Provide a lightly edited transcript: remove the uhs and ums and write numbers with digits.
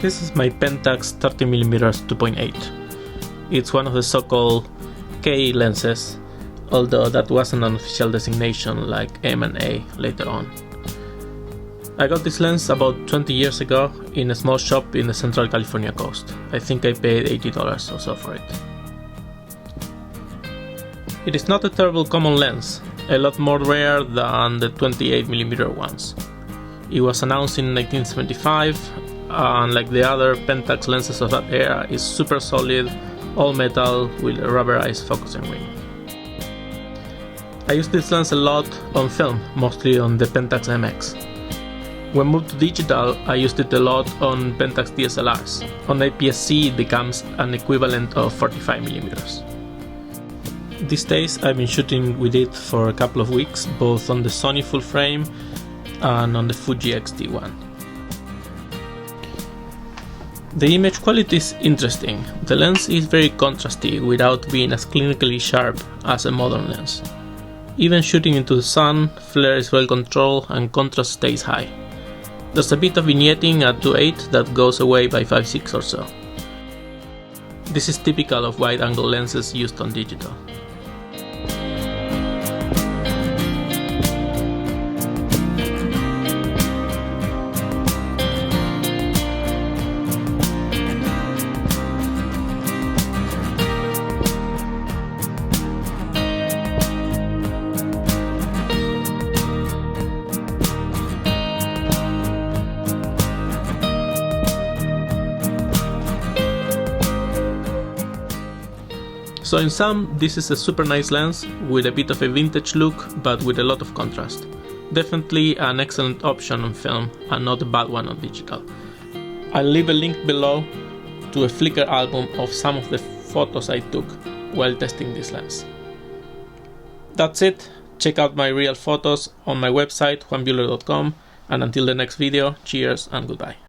This is my Pentax 30mm 2.8. It's one of the so-called K lenses, although that wasn't an official designation like M and A later on. I got this lens about 20 years ago in a small shop in the Central California coast. I think I paid $80 or so for it. It is not a terrible common lens, a lot more rare than the 28mm ones. It was announced in 1975, and like the other Pentax lenses of that era, is super solid, all metal with a rubberized focusing ring. I used this lens a lot on film, mostly on the Pentax MX. When moved to digital, I used it a lot on Pentax DSLRs. On APS-C it becomes an equivalent of 45mm. These days I've been shooting with it for a couple of weeks, both on the Sony full frame and on the Fuji X-T1. The image quality is interesting. The lens is very contrasty without being as clinically sharp as a modern lens. Even shooting into the sun, flare is well controlled and contrast stays high. There's a bit of vignetting at 2.8 that goes away by 5.6 or so. This is typical of wide-angle lenses used on digital. So in sum, this is a super nice lens with a bit of a vintage look but with a lot of contrast. Definitely an excellent option on film and not a bad one on digital. I'll leave a link below to a Flickr album of some of the photos I took while testing this lens. That's it. Check out my real photos on my website juanbuehler.com, and until the next video, cheers and goodbye.